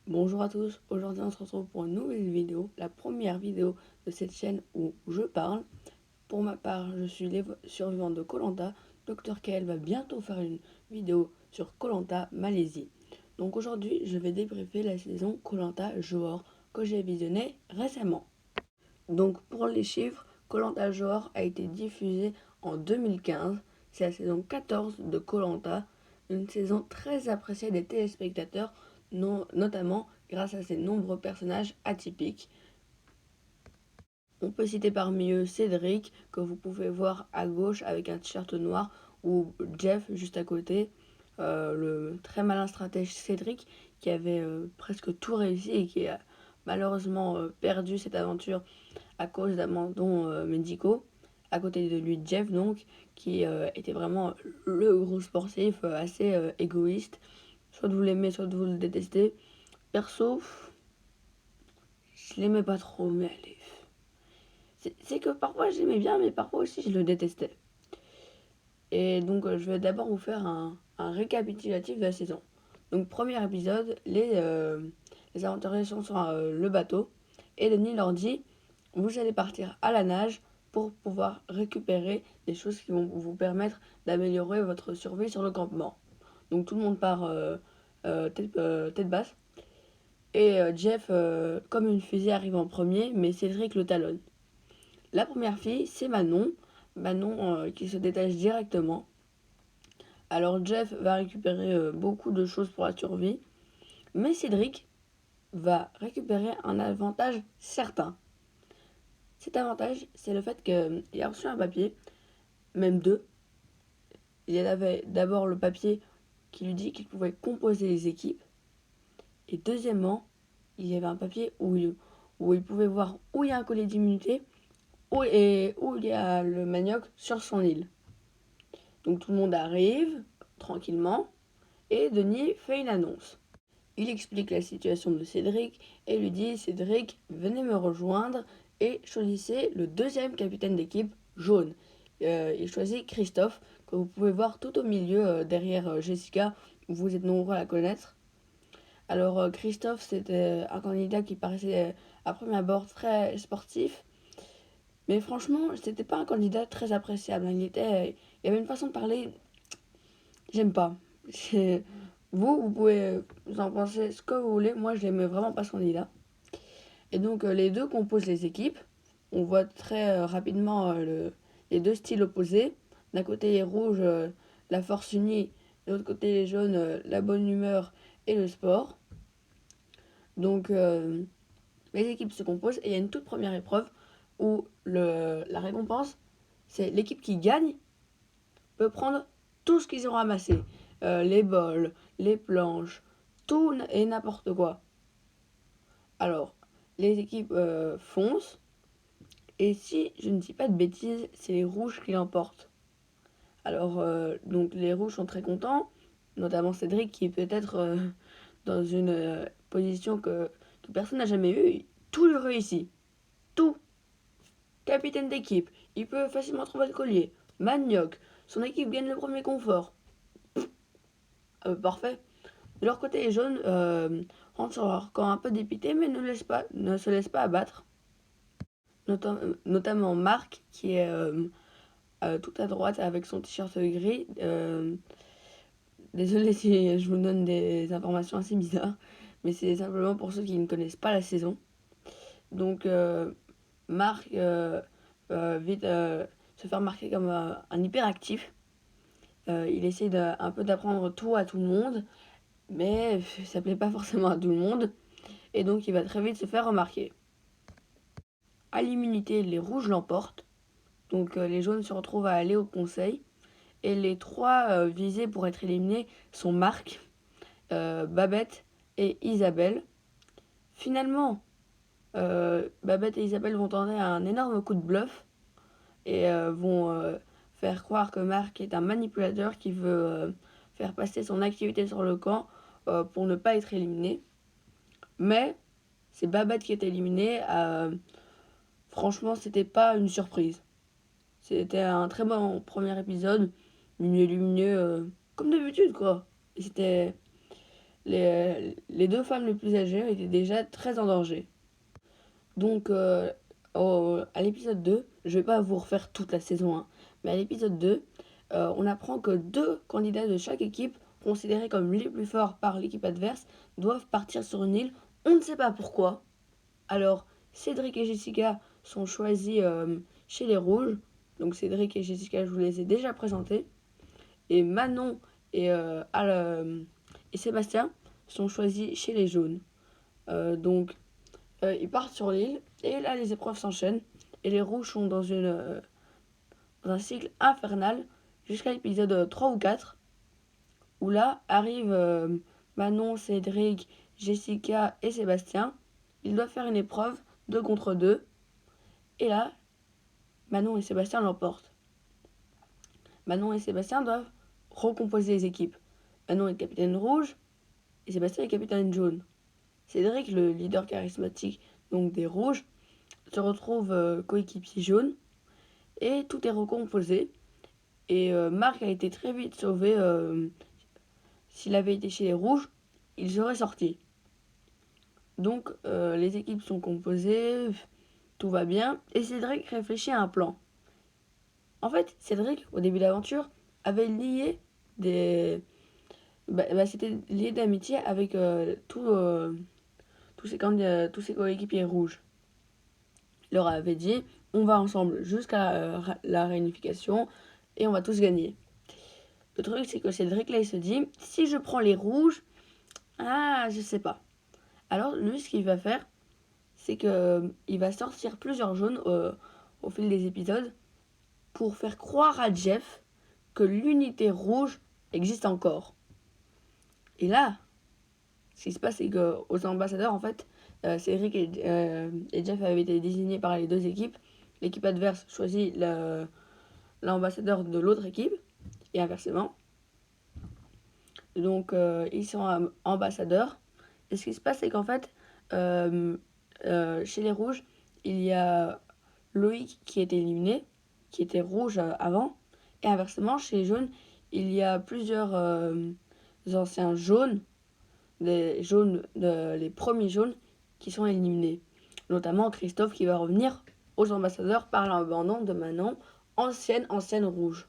Bonjour à tous, aujourd'hui on se retrouve pour une nouvelle vidéo, la première vidéo de cette chaîne où je parle. Pour ma part, je suis survivant de koh Dr Kael va bientôt faire une vidéo sur koh Malaisie. Donc aujourd'hui, je vais débriefer la saison koh Johor que j'ai visionné récemment. Donc pour les chiffres, koh Johor a été diffusé en 2015. C'est la saison 14 de koh, une saison très appréciée des téléspectateurs, notamment grâce à ses nombreux personnages atypiques. On peut citer parmi eux Cédric, que vous pouvez voir à gauche avec un t-shirt noir, ou Jeff juste à côté, le très malin stratège Cédric, qui avait presque tout réussi et qui a malheureusement perdu cette aventure à cause d'abandons médicaux. À côté de lui, Jeff, donc, qui était vraiment le gros sportif, assez égoïste. Soit vous l'aimez, soit vous le détestez. Perso, je l'aimais pas trop, mais allez. C'est que parfois je l'aimais bien, mais parfois aussi je le détestais. Et donc je vais d'abord vous faire un récapitulatif de la saison. Donc premier épisode, les aventuriers sont sur le bateau, et Denis leur dit, vous allez partir à la nage pour pouvoir récupérer des choses qui vont vous permettre d'améliorer votre survie sur le campement. Donc tout le monde part tête basse. Et Jeff, comme une fusée, arrive en premier, mais Cédric le talonne. La première fille, c'est Manon. Manon qui se détache directement. Alors Jeff va récupérer beaucoup de choses pour la survie. Mais Cédric va récupérer un avantage certain. Cet avantage, c'est le fait qu'il a reçu un papier, même deux. Il y avait d'abord le papier qui lui dit qu'il pouvait composer les équipes. Et deuxièmement, il y avait un papier où il pouvait voir où il y a un collier d'immunité où il y a le manioc sur son île. Donc tout le monde arrive tranquillement et Denis fait une annonce. Il explique la situation de Cédric et lui dit, Cédric, venez me rejoindre et choisissez le deuxième capitaine d'équipe jaune. Il choisit Christophe, que vous pouvez voir tout au milieu derrière Jessica, vous êtes nombreux à la connaître. Alors Christophe, c'était un candidat qui paraissait à premier abord très sportif, mais franchement, c'était pas un candidat très appréciable. Il y avait une façon de parler, j'aime pas. Vous pouvez vous en penser ce que vous voulez. Moi, je l'aimais vraiment pas ce candidat. Et donc, les deux composent les équipes. On voit très rapidement les deux styles opposés. D'un côté, les rouges, la force unie. De l'autre côté, les jaunes, la bonne humeur et le sport. Donc, les équipes se composent et il y a une toute première épreuve où la récompense, c'est l'équipe qui gagne peut prendre tout ce qu'ils ont ramassé. Les bols, les planches, tout et n'importe quoi. Alors, les équipes foncent, et si je ne dis pas de bêtises, c'est les rouges qui l'emportent. Alors, donc les rouges sont très contents, notamment Cédric qui est peut-être dans une position que personne n'a jamais eue. Tout lui réussit. Tout. Capitaine d'équipe, il peut facilement trouver le collier. Manioc, son équipe gagne le premier confort. Parfait. De leur côté, les jaunes rentrent sur leur camp un peu dépités, mais ne se laissent pas abattre. Notamment Marc, qui est tout à droite avec son t-shirt gris. Désolé si je vous donne des informations assez bizarres, mais c'est simplement pour ceux qui ne connaissent pas la saison. Donc, Marc vite se fait remarquer comme un hyperactif. Il essaie un peu d'apprendre tout à tout le monde, mais ça plaît pas forcément à tout le monde, et donc il va très vite se faire remarquer. À l'immunité, les rouges l'emportent, donc les jaunes se retrouvent à aller au conseil, et les trois visés pour être éliminés sont Marc, Babette et Isabelle. Finalement, Babette et Isabelle vont tenter un énorme coup de bluff, et vont faire croire que Marc est un manipulateur qui veut faire passer son activité sur le camp pour ne pas être éliminé. Mais c'est Babette qui est éliminée. Franchement, c'était pas une surprise. C'était un très bon premier épisode, lumineux, lumineux, comme d'habitude, quoi. Et c'était les deux femmes les plus âgées étaient déjà très en danger. Donc, à l'épisode 2, je vais pas vous refaire toute la saison 1, mais à l'épisode 2, on apprend que 2 candidats de chaque équipe, considérés comme les plus forts par l'équipe adverse, doivent partir sur une île. On ne sait pas pourquoi. Alors, Cédric et Jessica sont choisis chez les Rouges. Donc, Cédric et Jessica, je vous les ai déjà présentés. Et Manon et Sébastien sont choisis chez les Jaunes. Donc, ils partent sur l'île et là, les épreuves s'enchaînent. Et les Rouges sont dans un cycle infernal jusqu'à l'épisode 3 ou 4, où là arrivent Manon, Cédric, Jessica et Sébastien. Ils doivent faire une épreuve 2 contre 2. Et là, Manon et Sébastien l'emportent. Manon et Sébastien doivent recomposer les équipes. Manon est capitaine rouge et Sébastien est capitaine jaune. Cédric, le leader charismatique donc des rouges, se retrouve coéquipier jaune et tout est recomposé. Et Marc a été très vite sauvé. S'il avait été chez les rouges, il serait sorti. Donc les équipes sont composées, tout va bien, et Cédric réfléchit à un plan. En fait, Cédric, au début de l'aventure, avait lié c'était lié d'amitié avec tous ses coéquipiers rouges. Il leur avait dit, on va ensemble jusqu'à la réunification et on va tous gagner. Le truc, c'est que Cédric, là, il se dit, si je prends les rouges, je sais pas. Alors, lui, ce qu'il va faire, c'est qu'il va sortir plusieurs jaunes au fil des épisodes pour faire croire à Jeff que l'unité rouge existe encore. Et là, ce qui se passe, c'est qu'aux ambassadeurs, en fait, Cédric et Jeff avaient été désignés par les deux équipes. L'équipe adverse choisit l'ambassadeur de l'autre équipe, et inversement. Donc, ils sont ambassadeurs. Et ce qui se passe, c'est qu'en fait, chez les rouges, il y a Loïc qui est éliminé, qui était rouge avant. Et inversement, chez les jaunes, il y a plusieurs anciens jaunes, les premiers jaunes qui sont éliminés. Notamment Christophe qui va revenir aux ambassadeurs par l'abandon de Manon, ancienne rouge.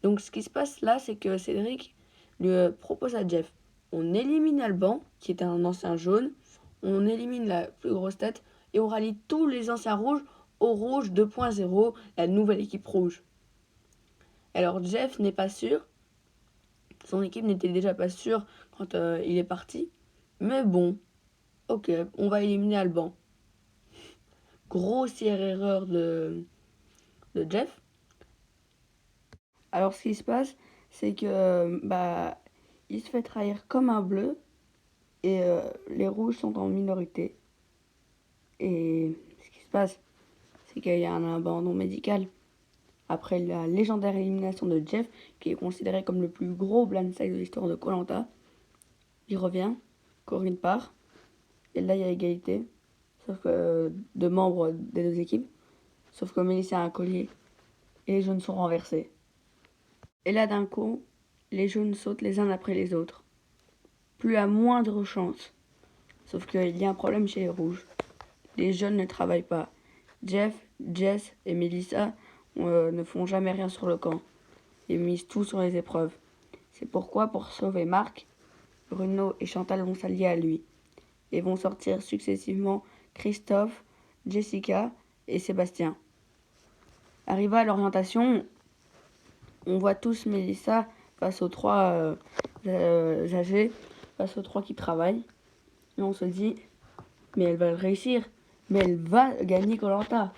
Donc ce qui se passe là, c'est que Cédric lui propose à Jeff, on élimine Alban, qui était un ancien jaune, on élimine la plus grosse tête et on rallie tous les anciens rouges au rouge 2.0, la nouvelle équipe rouge. Alors Jeff n'est pas sûr, son équipe n'était déjà pas sûre quand il est parti, mais bon, ok, on va éliminer Alban. Grossière erreur de Jeff. Alors ce qui se passe, c'est que il se fait trahir comme un bleu et les rouges sont en minorité. Et ce qui se passe, c'est qu'il y a un abandon médical après la légendaire élimination de Jeff, qui est considéré comme le plus gros blindside de l'histoire de Koh-Lanta. Il revient, Corinne part, et là il y a égalité, sauf que de membres des deux équipes, sauf que Mélissa a un collier et les jaunes sont renversés. Et là d'un coup, les jaunes sautent les uns après les autres. Plus à moindre chance. Sauf qu'il y a un problème chez les rouges. Les jeunes ne travaillent pas. Jeff, Jess et Melissa ne font jamais rien sur le camp. Ils misent tout sur les épreuves. C'est pourquoi, pour sauver Marc, Bruno et Chantal vont s'allier à lui. Et vont sortir successivement Christophe, Jessica et Sébastien. Arrivé à l'orientation, on voit tous Melissa face aux 3 âgés, face aux 3 qui travaillent. Et on se dit, mais elle va le réussir, mais elle va gagner Koh-Lanta.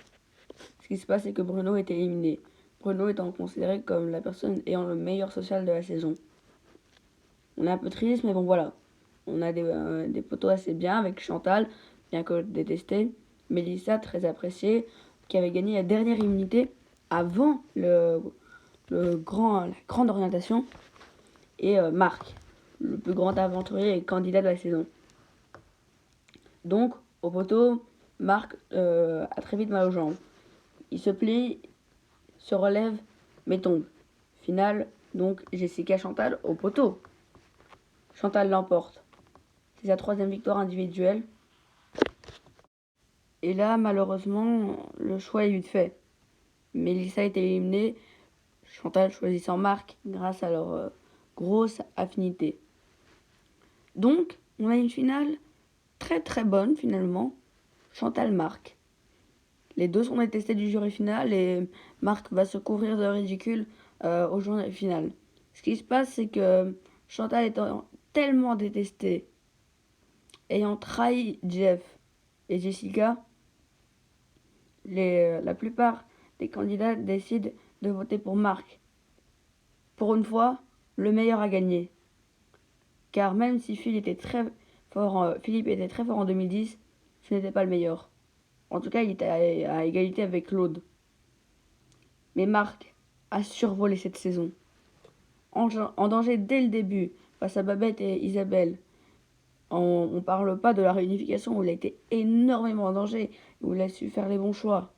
Ce qui se passe, c'est que Bruno est éliminé. Bruno étant considéré comme la personne ayant le meilleur social de la saison. On est un peu triste, mais bon voilà. On a des potos assez bien avec Chantal, bien que détestée. Mélissa, très appréciée, qui avait gagné la dernière immunité avant la grande orientation. Et Marc, le plus grand aventurier et candidat de la saison. Donc, au poteau, Marc a très vite mal aux jambes. Il se plie, se relève, mais tombe. Finale, donc Jessica Chantal au poteau. Chantal l'emporte. C'est sa 3e victoire individuelle. Et là, malheureusement, le choix est vite fait. Mélissa est éliminée. Chantal choisissant Marc grâce à leur grosse affinité. Donc, on a une finale très très bonne finalement. Chantal-Marc. Les deux sont détestés du jury final et Marc va se couvrir de ridicule au jour final. Ce qui se passe, c'est que Chantal étant tellement détestée, ayant trahi Jeff et Jessica, la plupart des candidats décident de voter pour Marc. Pour une fois, le meilleur a gagné. Car même si Philippe était très fort en 2010, ce n'était pas le meilleur. En tout cas, il était à égalité avec Claude. Mais Marc a survolé cette saison. En danger dès le début, face à Babette et Isabelle. On ne parle pas de la réunification où il a été énormément en danger, où il a su faire les bons choix.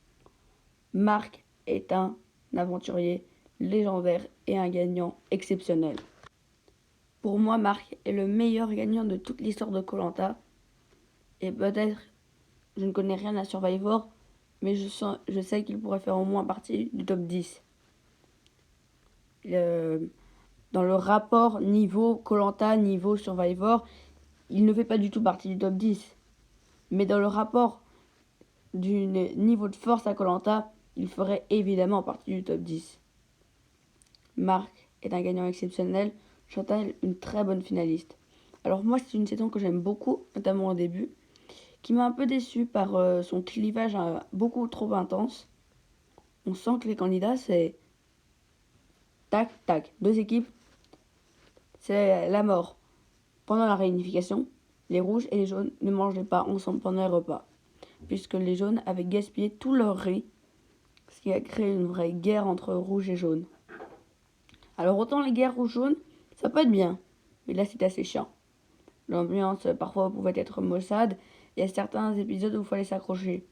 Marc est un aventurier légendaire et un gagnant exceptionnel. Pour moi, Marc est le meilleur gagnant de toute l'histoire de Koh-Lanta. Et peut-être, je ne connais rien à Survivor, mais je sais qu'il pourrait faire au moins partie du top 10. Dans le rapport niveau Koh-Lanta, niveau Survivor, il ne fait pas du tout partie du top 10. Mais dans le rapport du niveau de force à Koh-Lanta, il ferait évidemment partie du top 10. Marc est un gagnant exceptionnel. Chantal, une très bonne finaliste. Alors moi, c'est une saison que j'aime beaucoup, notamment au début, qui m'a un peu déçue par son clivage beaucoup trop intense. On sent que les candidats, c'est tac, tac, 2 équipes, c'est la mort. Pendant la réunification, les rouges et les jaunes ne mangeaient pas ensemble pendant les repas, puisque les jaunes avaient gaspillé tout leur riz, ce qui a créé une vraie guerre entre rouges et jaunes. Alors autant les guerres rouges-jaunes, ça peut être bien, mais là c'est assez chiant. L'ambiance parfois pouvait être maussade, il y a certains épisodes où il fallait s'accrocher.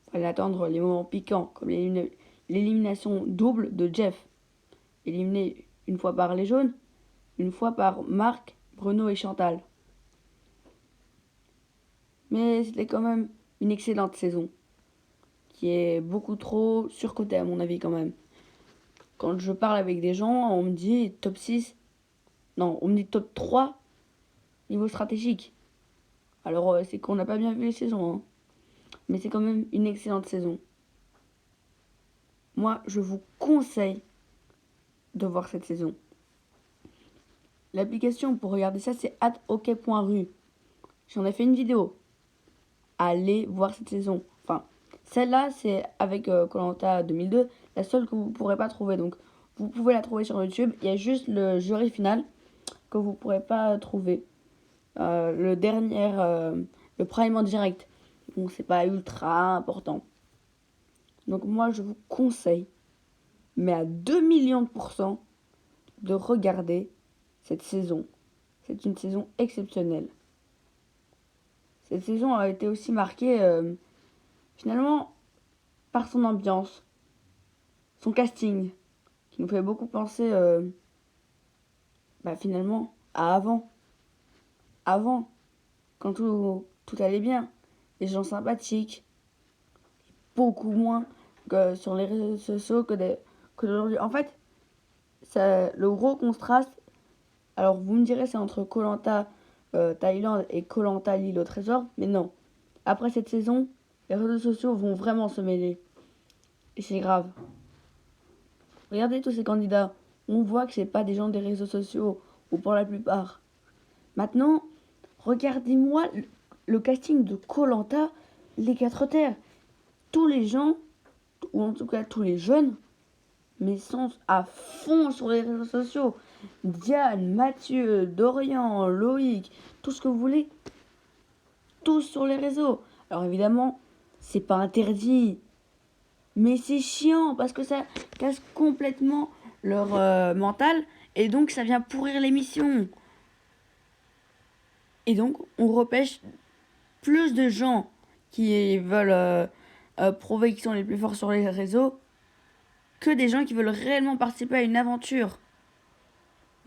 Il fallait attendre les moments piquants, comme l'élimination double de Jeff. Éliminé une fois par les jaunes, une fois par Marc, Bruno et Chantal. Mais c'était quand même une excellente saison, qui est beaucoup trop surcotée à mon avis quand même. Quand je parle avec des gens, on me dit top 6, non, on me dit top 3 niveau stratégique. Alors c'est qu'on n'a pas bien vu les saisons, hein. Mais c'est quand même une excellente saison. Moi, je vous conseille de voir cette saison. L'application pour regarder ça, c'est @ok.ru. J'en ai fait une vidéo. Allez voir cette saison. Enfin, celle-là, c'est avec Koh-Lanta 2002, la seule que vous ne pourrez pas trouver. Donc, vous pouvez la trouver sur YouTube. Il y a juste le jury final que vous ne pourrez pas trouver. Le prime en direct. Bon, c'est pas ultra important. Donc, moi, je vous conseille, mais à 2 millions de %, de regarder cette saison. C'est une saison exceptionnelle. Cette saison a été aussi marquée, finalement, par son ambiance, son casting, qui nous fait beaucoup penser, finalement, à avant. Avant, quand tout allait bien, les gens sympathiques, beaucoup moins que sur les réseaux sociaux que d'aujourd'hui. En fait, le gros contraste, alors vous me direz c'est entre Koh-Lanta Thaïlande et Koh-Lanta l'île au trésor, mais non. Après cette saison, les réseaux sociaux vont vraiment se mêler. Et c'est grave. Regardez tous ces candidats. On voit que c'est pas des gens des réseaux sociaux, ou pour la plupart. Maintenant, regardez-moi le casting de Koh-Lanta, les 4 terres. Tous les gens, ou en tout cas tous les jeunes, mais sont à fond sur les réseaux sociaux. Diane, Mathieu, Dorian, Loïc, tout ce que vous voulez. Tous sur les réseaux. Alors évidemment, c'est pas interdit. Mais c'est chiant parce que ça casse complètement leur mental. Et donc ça vient pourrir l'émission. Et donc on repêche plus de gens qui veulent prouver qu'ils sont les plus forts sur les réseaux que des gens qui veulent réellement participer à une aventure.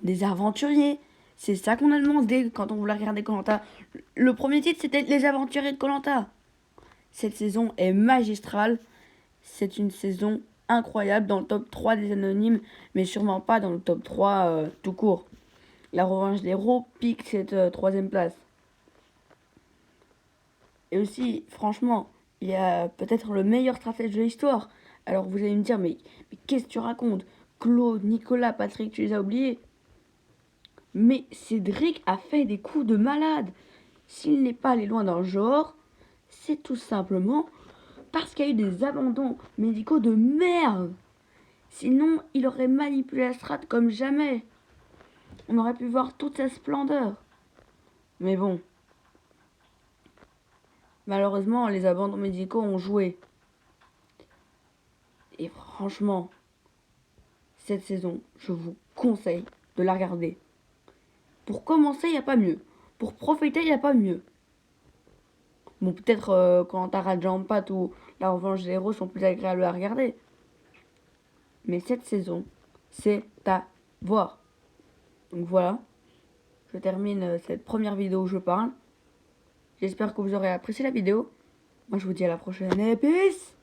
Des aventuriers, C'est ça qu'on a demandé quand on voulait regarder koh. Le premier titre, c'était Les Aventuriers de koh. Cette saison est magistrale. C'est une saison incroyable, dans le top 3 des anonymes, mais sûrement pas dans le top 3 tout court. La revanche des héros pique cette troisième place. Et aussi, franchement, il y a peut-être le meilleur stratège de l'histoire. Alors vous allez me dire, mais qu'est-ce que tu racontes? Claude, Nicolas, Patrick, tu les as oubliés? Mais Cédric a fait des coups de malade. S'il n'est pas allé loin dans le genre, c'est tout simplement parce qu'il y a eu des abandons médicaux de merde. Sinon, il aurait manipulé la strat comme jamais. On aurait pu voir toute sa splendeur. Mais bon. Malheureusement, les abandons médicaux ont joué. Et franchement, cette saison, je vous conseille de la regarder. Pour commencer, il n'y a pas mieux. Pour profiter, il n'y a pas mieux. Bon, peut-être quand t'as Jampat ou La Revanche des Héros sont plus agréables à regarder. Mais cette saison, c'est à voir. Donc voilà, je termine cette première vidéo où je parle. J'espère que vous aurez apprécié la vidéo. Moi, je vous dis à la prochaine et peace!